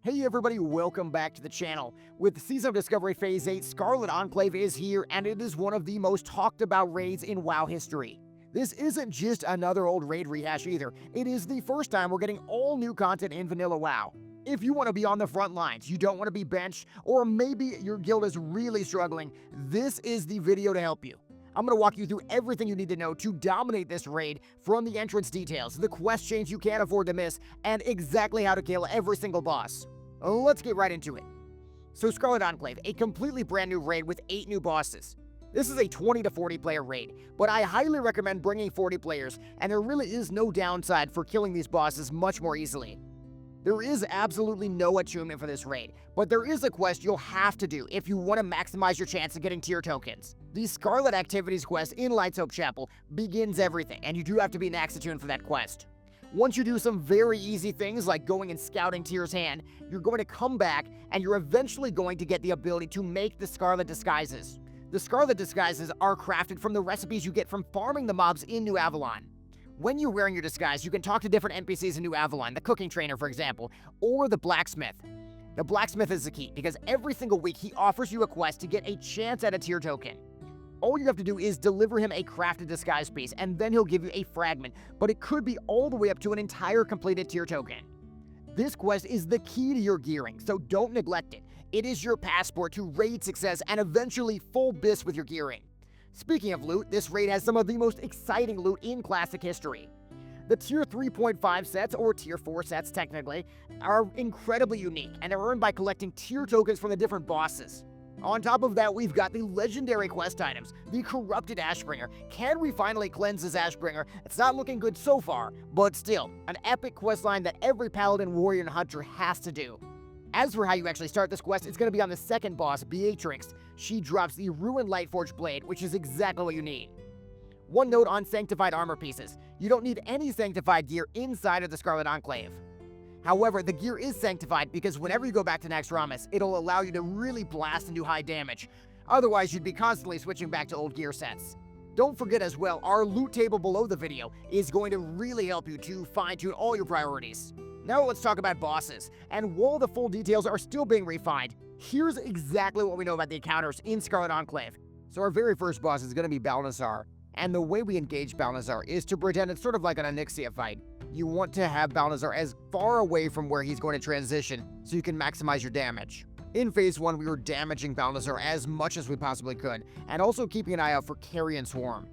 Hey everybody, welcome back to the channel. With Season of Discovery Phase 8, Scarlet Enclave is here, and it is one of the most talked about raids in WoW history. This isn't just another old raid rehash either, it is the first time we're getting all new content in vanilla WoW. If you want to be on the front lines, you don't want to be benched, or maybe your guild is really struggling, this is the video to help you. I'm going to walk you through everything you need to know to dominate this raid, from the entrance details, the quest chains you can't afford to miss, and exactly how to kill every single boss. Let's get right into it. So Scarlet Enclave, a completely brand new raid with 8 new bosses. This is a 20 to 40 player raid, but I highly recommend bringing 40 players, and there really is no downside for killing these bosses much more easily. There is absolutely no attunement for this raid, but there is a quest you'll have to do if you want to maximize your chance of getting tier tokens. The Scarlet Activities quest in Light's Hope Chapel begins everything, and you do have to be max attuned for that quest. Once you do some very easy things like going and scouting Tyr's hand, you're going to come back and you're eventually going to get the ability to make the Scarlet Disguises. The Scarlet Disguises are crafted from the recipes you get from farming the mobs in New Avalon. When you're wearing your disguise, you can talk to different NPCs in New Avalon, the cooking trainer for example, or the blacksmith. The blacksmith is the key because every single week he offers you a quest to get a chance at a tier token. All you have to do is deliver him a crafted disguise piece, and then he'll give you a fragment, but it could be all the way up to an entire completed tier token. This quest is the key to your gearing, so don't neglect it. It is your passport to raid success and eventually full bis with your gearing. Speaking of loot, this raid has some of the most exciting loot in Classic history. The Tier 3.5 sets, or Tier 4 sets technically, are incredibly unique, and they're earned by collecting tier tokens from the different bosses. On top of that, we've got the legendary quest items, the Corrupted Ashbringer. Can we finally cleanse this Ashbringer? It's not looking good so far, but still, an epic questline that every Paladin, Warrior, and Hunter has to do. As for how you actually start this quest, it's going to be on the second boss, Beatrix. She drops the Ruined Lightforged Blade, which is exactly what you need. One note on Sanctified Armor pieces. You don't need any Sanctified gear inside of the Scarlet Enclave. However, the gear is sanctified because whenever you go back to Naxxramas, it'll allow you to really blast and do high damage. Otherwise, you'd be constantly switching back to old gear sets. Don't forget as well, our loot table below the video is going to really help you to fine-tune all your priorities. Now let's talk about bosses. And while the full details are still being refined, here's exactly what we know about the encounters in Scarlet Enclave. So our very first boss is going to be Balnazzar. And the way we engage Balnazzar is to pretend it's sort of like an Onyxia fight. You want to have Balnazzar as far away from where he's going to transition so you can maximize your damage. In Phase 1, we were damaging Balnazzar as much as we possibly could, and also keeping an eye out for Carrion Swarm.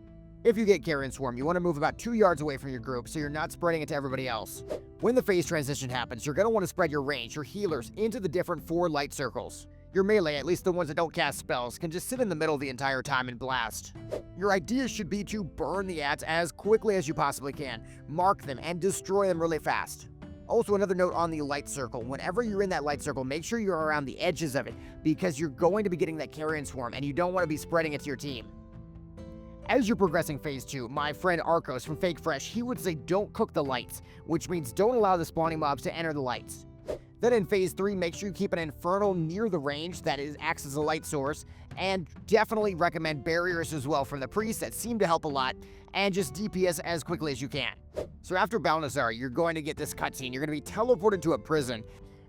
If you get Carrion Swarm, you want to move about 2 yards away from your group so you're not spreading it to everybody else. When the phase transition happens, you're going to want to spread your range, your healers, into the different 4 light circles. Your melee, at least the ones that don't cast spells, can just sit in the middle the entire time and blast. Your idea should be to burn the ads as quickly as you possibly can, mark them, and destroy them really fast. Also, another note on the light circle. Whenever you're in that light circle, make sure you're around the edges of it, because you're going to be getting that Carrion Swarm, and you don't want to be spreading it to your team. As you're progressing Phase 2, my friend Arcos from Fake Fresh, he would say don't cook the lights, which means don't allow the spawning mobs to enter the lights. Then in Phase 3, make sure you keep an Infernal near the range that acts as a light source, and definitely recommend barriers as well from the priests that seem to help a lot, and just DPS as quickly as you can. So after Balnazzar, you're going to get this cutscene. You're going to be teleported to a prison,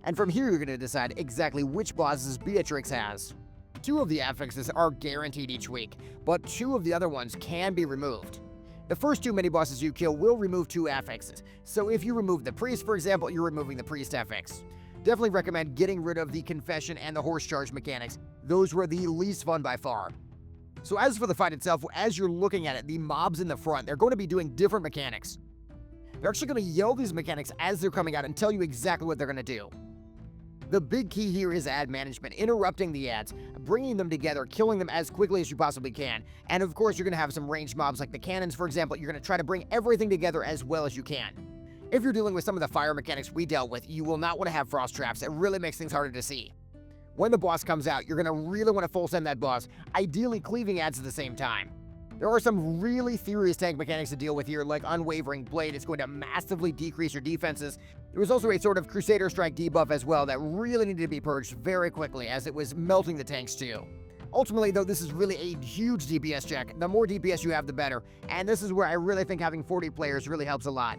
and from here you're going to decide exactly which bosses Beatrix has. 2 of the affixes are guaranteed each week, but 2 of the other ones can be removed. The first 2 mini-bosses you kill will remove 2 affixes, so if you remove the priest, for example, you're removing the priest affix. Definitely recommend getting rid of the confession and the horse charge mechanics. Those were the least fun by far. So as for the fight itself, as you're looking at it, the mobs in the front, they're going to be doing different mechanics. They're actually going to yell these mechanics as they're coming out and tell you exactly what they're going to do. The big key here is ad management, interrupting the ads, bringing them together, killing them as quickly as you possibly can. And of course, you're going to have some ranged mobs like the cannons, for example. You're going to try to bring everything together as well as you can. If you're dealing with some of the fire mechanics we dealt with, you will not want to have frost traps. It really makes things harder to see. When the boss comes out, you're going to really want to full send that boss, ideally cleaving ads at the same time. There are some really serious tank mechanics to deal with here, like Unwavering Blade. It's going to massively decrease your defenses. There was also a sort of Crusader Strike debuff as well that really needed to be purged very quickly, as it was melting the tanks too. Ultimately, though, this is really a huge DPS check. The more DPS you have, the better, and this is where I really think having 40 players really helps a lot.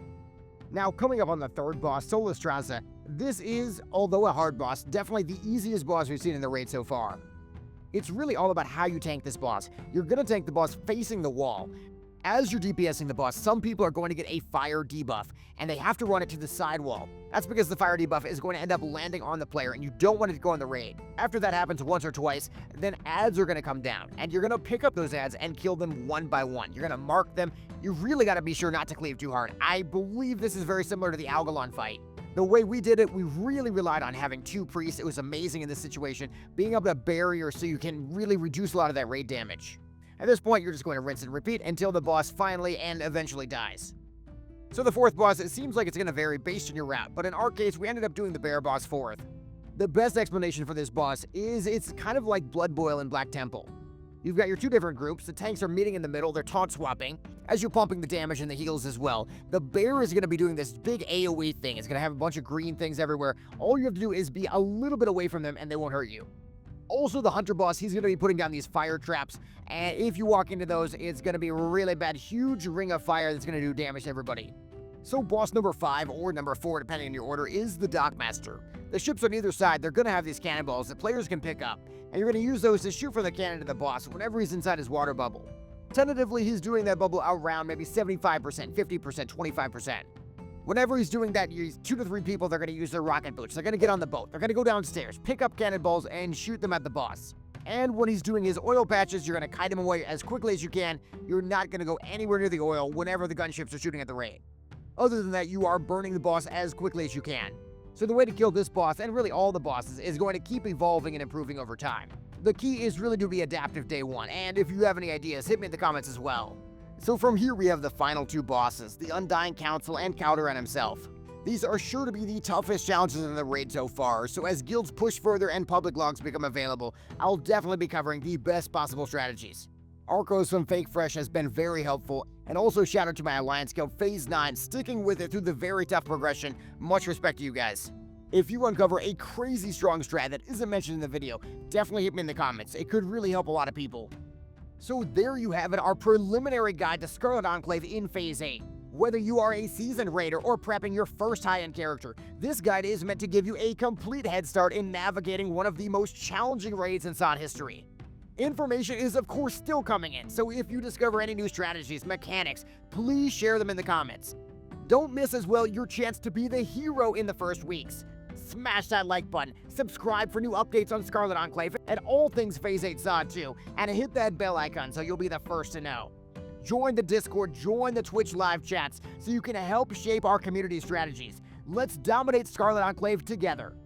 Now, coming up on the third boss, Solastraza, This is, although a hard boss, definitely the easiest boss we've seen in the raid so far. It's really all about how you tank this boss. You're going to tank the boss facing the wall. As you're DPSing the boss, some people are going to get a fire debuff, and they have to run it to the side wall. That's because the fire debuff is going to end up landing on the player, and you don't want it to go in the raid. After that happens once or twice, then ads are going to come down, and you're going to pick up those ads and kill them one by one. You're going to mark them. You really got to be sure not to cleave too hard. I believe this is very similar to the Algalon fight. The way we did it, we really relied on having 2 priests. It was amazing in this situation, being able to barrier so you can really reduce a lot of that raid damage. At this point, you're just going to rinse and repeat until the boss finally and eventually dies. So the 4th boss, it seems like it's going to vary based on your route, but in our case, we ended up doing the bear boss 4th. The best explanation for this boss is it's kind of like Blood Boil in Black Temple. You've got your 2 different groups, the tanks are meeting in the middle, they're taunt swapping, as you're pumping the damage and the heals as well. The bear is going to be doing this big AoE thing, it's going to have a bunch of green things everywhere. All you have to do is be a little bit away from them and they won't hurt you. Also, the Hunter boss, he's going to be putting down these fire traps, and if you walk into those, it's going to be really bad, huge ring of fire that's going to do damage to everybody. So boss number 5, or number 4, depending on your order, is the Dockmaster. The ships on either side, they're going to have these cannonballs that players can pick up, and you're going to use those to shoot from the cannon to the boss whenever he's inside his water bubble. Tentatively, he's doing that bubble around maybe 75%, 50%, 25%. Whenever he's doing that, 2 to 3 people, they're going to use their rocket boots. They're going to get on the boat. They're going to go downstairs, pick up cannonballs, and shoot them at the boss. And when he's doing his oil patches, you're going to kite him away as quickly as you can. You're not going to go anywhere near the oil whenever the gunships are shooting at the raid. Other than that, you are burning the boss as quickly as you can. So the way to kill this boss, and really all the bosses, is going to keep evolving and improving over time. The key is really to be adaptive day 1, and if you have any ideas, hit me in the comments as well. So from here we have the final 2 bosses, the Undying Council and Calderon himself. These are sure to be the toughest challenges in the raid so far, so as guilds push further and public logs become available, I'll definitely be covering the best possible strategies. Arcos from Fake Fresh has been very helpful, and also shout out to my Alliance Guild Phase 9, sticking with it through the very tough progression. Much respect to you guys. If you uncover a crazy strong strat that isn't mentioned in the video, definitely hit me in the comments. It could really help a lot of people. So there you have it, our preliminary guide to Scarlet Enclave in Phase 8. Whether you are a seasoned raider or prepping your first high-end character, this guide is meant to give you a complete head start in navigating one of the most challenging raids in SoD history. Information is of course still coming in, so if you discover any new strategies, mechanics, please share them in the comments. Don't miss as well your chance to be the hero in the first weeks. Smash that like button, subscribe for new updates on Scarlet Enclave and all things Phase 8 SoD 2, and hit that bell icon so you'll be the first to know. Join the Discord, join the Twitch live chats so you can help shape our community strategies. Let's dominate Scarlet Enclave together.